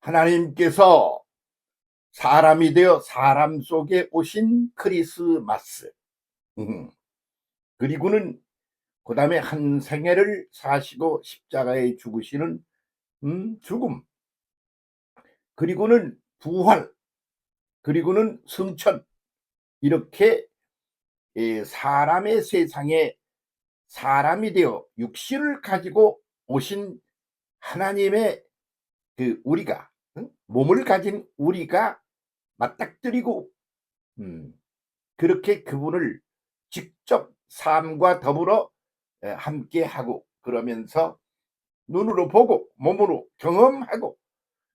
하나님께서 사람이 되어 사람 속에 오신 크리스마스. 그리고는 그 다음에 한 생애를 사시고 십자가에 죽으시는 죽음. 그리고는 부활. 그리고는 승천. 이렇게 사람의 세상에 사람이 되어 육신을 가지고 오신 하나님의 우리가, 몸을 가진 우리가 맞닥뜨리고 그렇게 그분을 직접 삶과 더불어 함께하고, 그러면서 눈으로 보고 몸으로 경험하고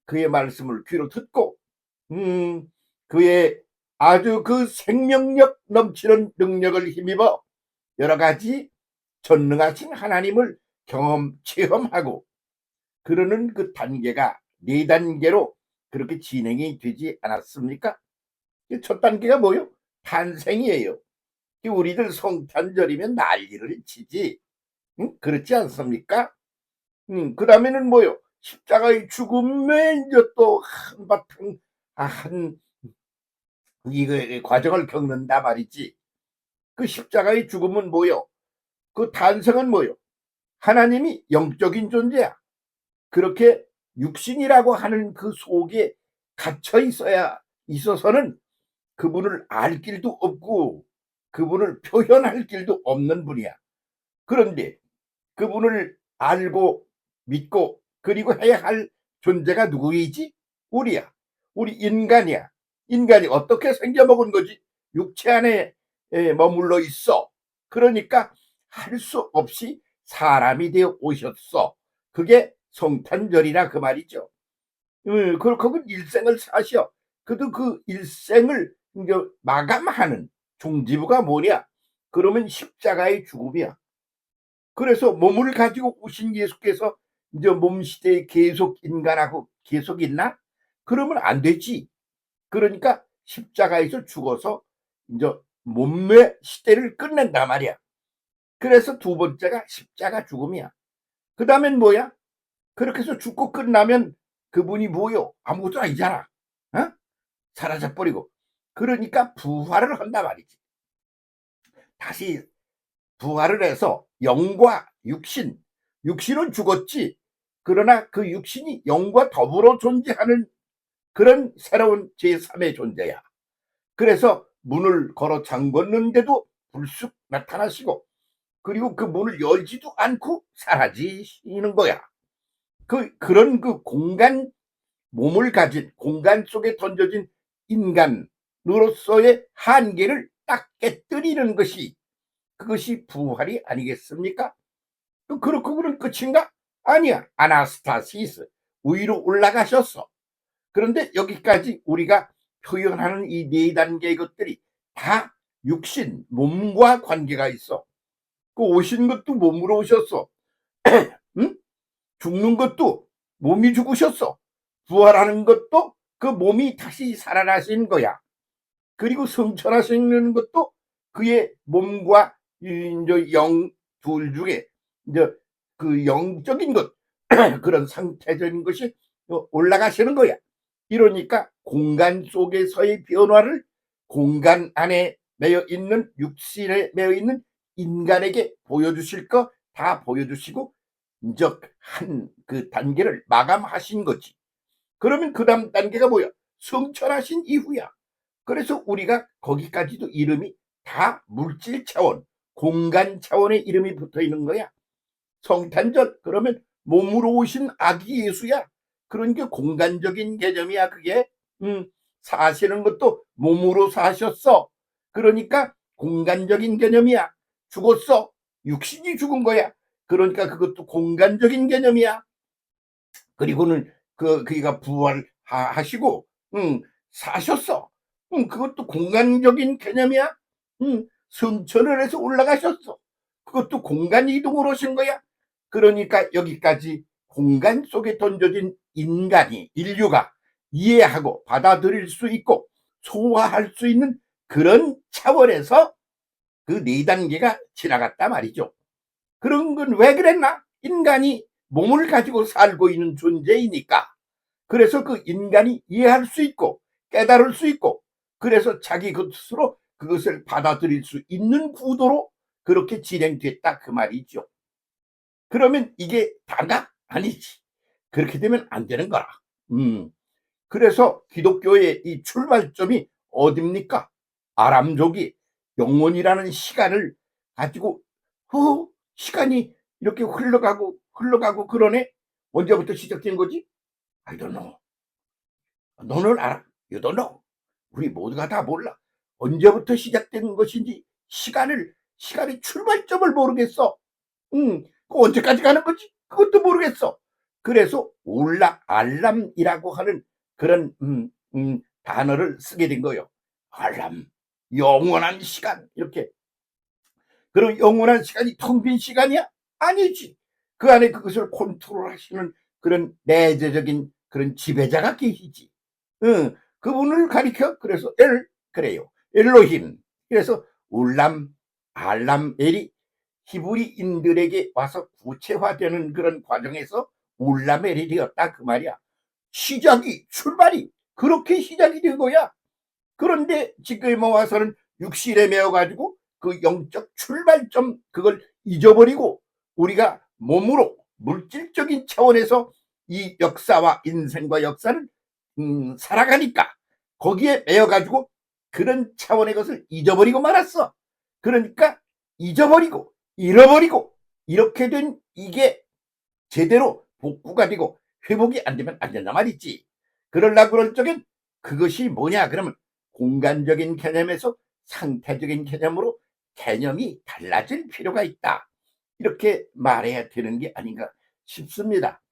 그의 말씀을 귀로 듣고 그의 아주 그 생명력 넘치는 능력을 힘입어 여러 가지 전능하신 하나님을 체험하고 그러는 그 단계가 4단계로 그렇게 진행이 되지 않았습니까? 첫 단계가 뭐요? 탄생이에요. 우리들 성탄절이면 난리를 치지. 그렇지 않습니까? 그 다음에는 뭐요? 십자가의 죽음에 이제 또 한바탕 이거 과정을 겪는다 말이지. 그 십자가의 죽음은 뭐요? 그 탄생은 뭐요? 하나님이 영적인 존재야. 그렇게 육신이라고 하는 그 속에 갇혀 있어서는 그분을 알 길도 없고 그분을 표현할 길도 없는 분이야. 그런데 그분을 알고 믿고 그리고 해야 할 존재가 누구이지? 우리야. 우리 인간이야. 인간이 어떻게 생겨먹은 거지? 육체 안에 머물러 있어. 그러니까 할 수 없이 사람이 되어 오셨어. 그게 성탄절이라 그 말이죠. 그건 일생을 사셔. 그래도 그 일생을 이제 마감하는 종지부가 뭐냐? 그러면 십자가의 죽음이야. 그래서 몸을 가지고 오신 예수께서 이제 몸 시대에 계속 인간하고 계속 있나? 그러면 안 되지. 그러니까 십자가에서 죽어서 이제 몸의 시대를 끝낸단 말이야. 그래서 두 번째가 십자가 죽음이야. 그 다음엔 뭐야? 그렇게 해서 죽고 끝나면 그분이 뭐요? 아무것도 아니잖아. 어? 사라져버리고. 그러니까 부활을 한단 말이지. 다시 부활을 해서 영과 육신은 죽었지. 그러나 그 육신이 영과 더불어 존재하는 그런 새로운 제3의 존재야. 그래서 문을 걸어 잠궜는데도 불쑥 나타나시고, 그리고 그 문을 열지도 않고 사라지시는 거야. 그런 그 몸을 가진 공간 속에 던져진 인간으로서의 한계를 딱 깨뜨리는 것이, 그것이 부활이 아니겠습니까? 그렇고 그런 끝인가? 아니야. 아나스타시스, 위로 올라가셨어. 그런데 여기까지 우리가 표현하는 이 4단계의 것들이 다 육신, 몸과 관계가 있어. 그 오신 것도 몸으로 오셨어. 응? 죽는 것도 몸이 죽으셨어. 부활하는 것도 그 몸이 다시 살아나신 거야. 그리고 성천하시는 것도 그의 몸과 이제 영 둘 중에 이제 그 영적인 것 그런 상태적인 것이 올라가시는 거야. 이러니까 공간 속에서의 변화를 공간 안에 매여 있는 육신에 매여 있는 인간에게 보여주실 거 다 보여주시고 이제 한 그 단계를 마감하신 거지. 그러면 그 다음 단계가 뭐야? 성천하신 이후야. 그래서 우리가 거기까지도 이름이 다 물질 차원, 공간 차원의 이름이 붙어 있는 거야. 성탄절 그러면 몸으로 오신 아기 예수야. 그러니까 공간적인 개념이야 그게. 사시는 것도 몸으로 사셨어. 그러니까 공간적인 개념이야. 죽었어. 육신이 죽은 거야. 그러니까 그것도 공간적인 개념이야. 그리고는 그가 부활하시고 사셨어. 그것도 공간적인 개념이야. 승천을 해서 올라가셨어. 그것도 공간 이동으로 오신 거야. 그러니까 여기까지 공간 속에 던져진 인류가 이해하고 받아들일 수 있고 소화할 수 있는 그런 차원에서 그 4단계가 지나갔다 말이죠. 그런 건 왜 그랬나? 인간이 몸을 가지고 살고 있는 존재이니까. 그래서 그 인간이 이해할 수 있고 깨달을 수 있고 그래서 자기 것으로 그것을 받아들일 수 있는 구도로 그렇게 진행됐다 그 말이죠. 그러면 이게 다가 아니지. 그렇게 되면 안 되는 거라. 그래서 기독교의 이 출발점이 어딥니까? 아람족이 영원이라는 시간을 가지고 시간이 이렇게 흘러가고 그러네. 언제부터 시작된 거지? I don't know. 너는 알아? You don't know. 우리 모두가 다 몰라. 언제부터 시작된 것인지 시간의 출발점을 모르겠어. 그 언제까지 가는 거지? 그것도 모르겠어. 그래서 알람이라고 하는 그런 단어를 쓰게 된 거예요. 알람, 영원한 시간 이렇게. 그럼 영원한 시간이 텅 빈 시간이야? 아니지. 그 안에 그것을 컨트롤하시는 그런 내재적인 그런 지배자가 계시지. 그분을 가리켜 그래서 그래요. 엘로힘. 그래서 울람, 알람, 엘이 히브리인들에게 와서 구체화되는 그런 과정에서 울라멜이 되었다 그 말이야. 출발이 그렇게 시작이 된 거야. 그런데 지금 와서는 육신에 매어가지고 그 영적 출발점 그걸 잊어버리고 우리가 몸으로 물질적인 차원에서 이 역사와 인생과 역사를 살아가니까 거기에 매여가지고 그런 차원의 것을 잊어버리고 말았어. 그러니까 잊어버리고 잃어버리고 이렇게 된 이게 제대로 복구가 되고 회복이 안 되면 안 된단 말이지. 그러려고 그럴 적엔 그것이 뭐냐 그러면 공간적인 개념에서 상태적인 개념으로 개념이 달라질 필요가 있다. 이렇게 말해야 되는 게 아닌가 싶습니다.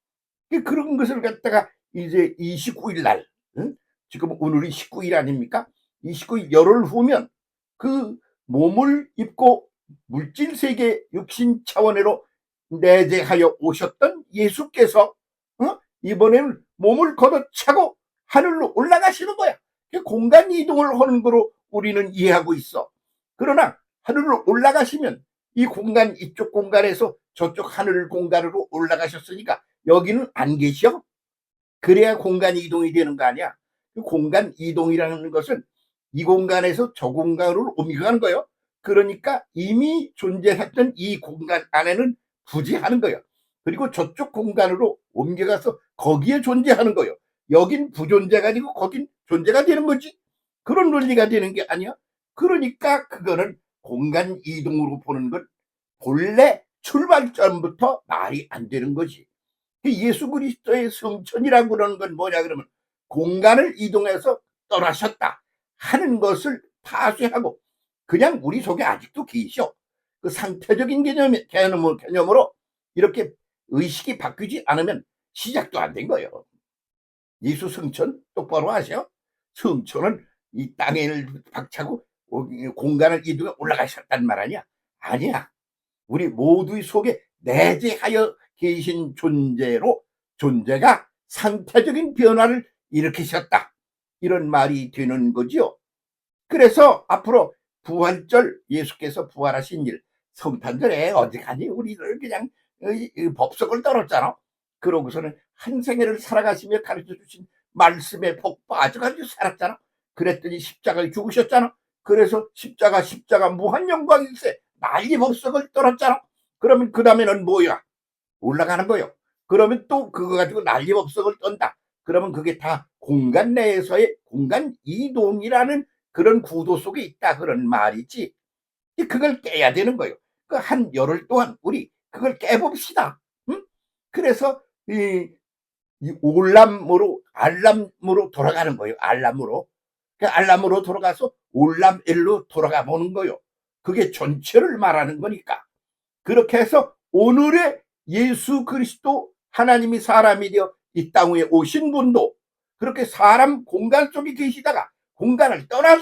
그런 것을 갖다가 이제 29일 날, 지금 오늘이 19일 아닙니까? 29일 열흘 후면 그 몸을 입고 물질 세계 육신 차원으로 내재하여 오셨던 예수께서 이번에는 몸을 걷어차고 하늘로 올라가시는 거야. 공간 이동을 하는 거로 우리는 이해하고 있어. 그러나 하늘로 올라가시면 이 공간 이쪽 공간에서 저쪽 하늘 공간으로 올라가셨으니까 여기는 안 계셔. 그래야 공간 이동이 되는 거 아니야. 그 공간 이동이라는 것은 이 공간에서 저 공간으로 옮겨가는 거예요. 그러니까 이미 존재했던 이 공간 안에는 부재하는 거예요. 그리고 저쪽 공간으로 옮겨가서 거기에 존재하는 거예요. 여긴 부존재가 아니고 거긴 존재가 되는 거지. 그런 논리가 되는 게 아니야. 그러니까 그거는 공간 이동으로 보는 건 본래 출발점부터 말이 안 되는 거지. 예수 그리스도의 성천이라고 그러는 건 뭐냐 그러면 공간을 이동해서 떠나셨다 하는 것을 파쇄하고 그냥 우리 속에 아직도 계셔. 그 상태적인 개념으로 이렇게 의식이 바뀌지 않으면 시작도 안 된 거예요. 예수 성천 똑바로 아셔? 성천은 이 땅을 박차고 공간을 이동해 올라가셨단 말 아니야? 아니야. 우리 모두의 속에 내재하여 계신 존재가 상태적인 변화를 일으키셨다. 이런 말이 되는 거죠. 그래서 앞으로 부활절 예수께서 부활하신 일 성탄절에 어디가니 우리를 그냥 법석을 떨었잖아. 그러고서는 한 생애를 살아가시며 가르쳐 주신 말씀에 복 빠져가지고 살았잖아. 그랬더니 십자가에 죽으셨잖아. 그래서 십자가 무한 영광일세 난리 법석을 떨었잖아. 그러면 그 다음에는 뭐야? 올라가는 거요. 그러면 또 그거 가지고 난리 법석을 떤다. 그러면 그게 다 공간 내에서의 공간 이동이라는 그런 구도 속에 있다. 그런 말이지. 그걸 깨야 되는 거예요. 그 한 열흘 동안 우리 그걸 깨봅시다. 응? 그래서 이 알람으로 돌아가는 거예요. 알람으로. 그 알람으로 돌아가서 올람엘로 돌아가 보는 거예요. 그게 전체를 말하는 거니까. 그렇게 해서 오늘의 예수 그리스도 하나님이 사람이 되어 이 땅 위에 오신 분도 그렇게 사람 공간 속에 계시다가 공간을 떠난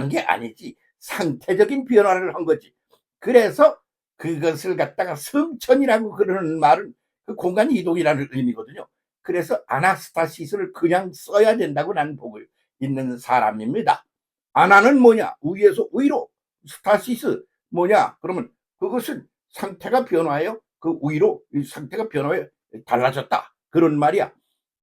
게 아니지. 상태적인 변화를 한 거지. 그래서 그것을 갖다가 성천이라고 그러는 말은 그 공간 이동이라는 의미거든요. 그래서 아나스타시스를 그냥 써야 된다고 나는 보고 있는 사람입니다. 아나는 뭐냐? 위에서 위로. 스타시스 뭐냐? 그러면 그것은 상태가 변화해요. 그 위로 상태가 변화해 달라졌다. 그런 말이야.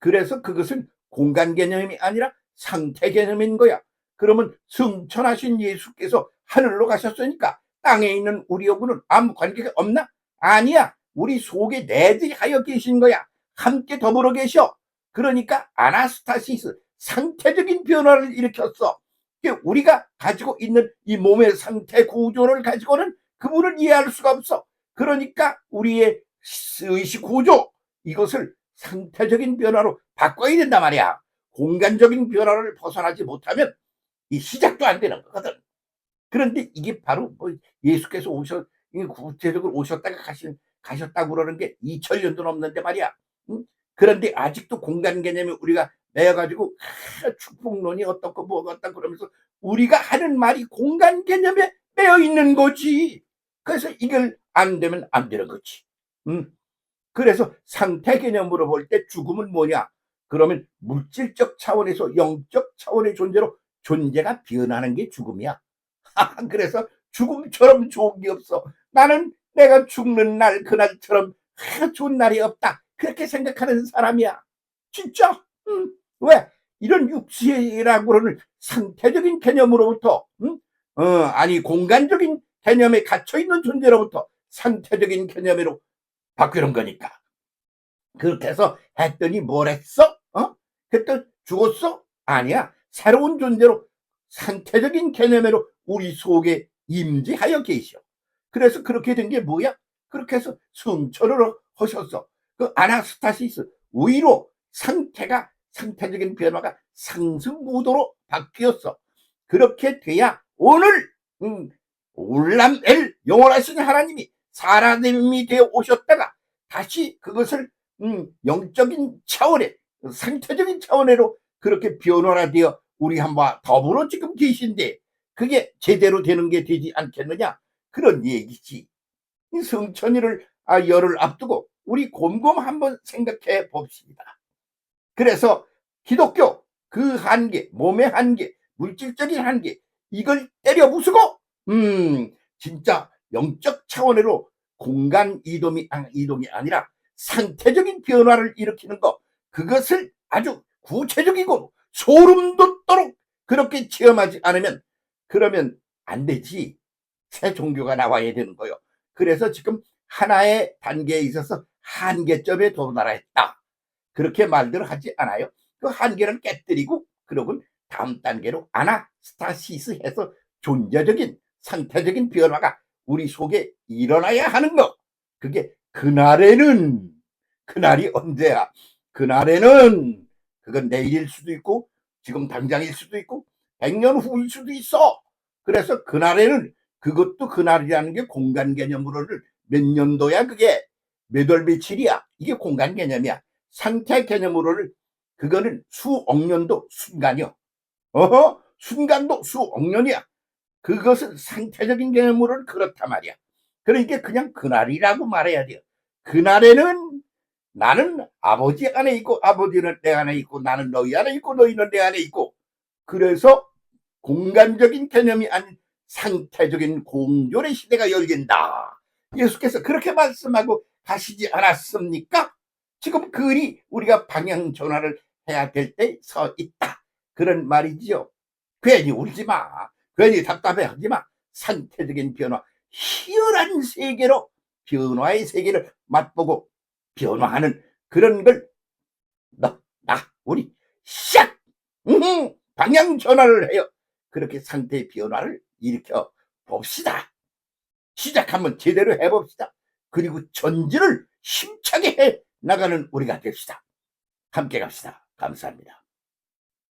그래서 그것은 공간 개념이 아니라 상태 개념인 거야. 그러면 승천하신 예수께서 하늘로 가셨으니까 땅에 있는 우리하고는 아무 관계가 없나? 아니야. 우리 속에 내재하여 계신 거야. 함께 더불어 계셔. 그러니까 아나스타시스, 상태적인 변화를 일으켰어. 우리가 가지고 있는 이 몸의 상태 구조를 가지고는 그분을 이해할 수가 없어. 그러니까 우리의 의식 구조, 이것을 상태적인 변화로 바꿔야 된단 말이야. 공간적인 변화를 벗어나지 못하면 이 시작도 안 되는 거거든. 그런데 이게 바로 예수께서 구체적으로 오셨다가 가셨다고 그러는 게 2000년도 넘는데 말이야. 응? 그런데 아직도 공간 개념이 우리가 매여가지고 축복론이 어떻고 뭐가 어떻고 그러면서 우리가 하는 말이 공간 개념에 매여 있는 거지. 그래서 이걸 안 되면 안 되는 거지. 그래서 상태 개념으로 볼 때 죽음은 뭐냐? 그러면 물질적 차원에서 영적 차원의 존재로 존재가 변하는 게 죽음이야. 그래서 죽음처럼 좋은 게 없어. 나는 내가 죽는 날 그날처럼 좋은 날이 없다. 그렇게 생각하는 사람이야. 진짜? 왜? 이런 육체라고 하는 상태적인 개념으로부터 아니 공간적인 개념에 갇혀있는 존재로부터 상태적인 개념으로 바뀌는 거니까. 그렇게 해서 했더니 뭘 했어? 그때 죽었어? 아니야. 새로운 존재로 상태적인 개념으로 우리 속에 임재하여 계셔. 그래서 그렇게 된 게 뭐야? 그렇게 해서 승천을 하셨어. 그 아나스타시스, 위로 상태적인 변화가 상승무도로 바뀌었어. 그렇게 돼야 오늘 올람엘 영원하신 하나님이 사람이 되어 오셨다가 다시 그것을 영적인 차원에 상태적인 차원으로 그렇게 변화되어 우리 한번 더불어 지금 계신데 그게 제대로 되는 게 되지 않겠느냐 그런 얘기지. 이 성천일을 열을 앞두고 우리 곰곰 한번 생각해 봅시다. 그래서 기독교 그 한계, 몸의 한계, 물질적인 한계 이걸 때려 부수고 진짜 영적 차원으로 공간 이동이 아니라 상태적인 변화를 일으키는 것 그것을 아주 구체적이고 소름 돋도록 그렇게 체험하지 않으면 그러면 안 되지. 새 종교가 나와야 되는 거요. 그래서 지금 하나의 단계에 있어서 한계점에 도달하라 했다. 그렇게 말들을 하지 않아요. 그 한계를 깨뜨리고 그러면 다음 단계로 아나스타시스 해서 존재적인 상태적인 변화가 우리 속에 일어나야 하는 거. 그게 그날이 언제야? 그날에는 그건 내일일 수도 있고 지금 당장일 수도 있고 100년 후일 수도 있어. 그래서 그날에는 그것도 그날이라는 게 공간 개념으로는 몇 년도야 그게 몇 월 며칠이야 이게 공간 개념이야. 상태 개념으로는 그거는 수억 년도 순간이요. 순간도 수억 년이야. 그것은 상태적인 개념으로는 그렇단 말이야. 그러니까 그냥 그날이라고 말해야 돼요. 그날에는 나는 아버지 안에 있고 아버지는 내 안에 있고 나는 너희 안에 있고 너희는 내 안에 있고 그래서 공간적인 개념이 아닌 상태적인 공존의 시대가 열린다. 예수께서 그렇게 말씀하고 가시지 않았습니까? 지금 그리 우리가 방향 전환을 해야 될 때 서 있다. 그런 말이지요. 괜히 울지 마. 괜히 답답해하지 마. 상태적인 변화, 희열한 세계로 변화의 세계를 맛보고 변화하는 그런 걸 우리 시작 방향 전환을 해요. 그렇게 상태의 변화를 일으켜 봅시다. 시작 한번 제대로 해봅시다. 그리고 전진을 힘차게 해 나가는 우리가 됩시다. 함께 갑시다. 감사합니다.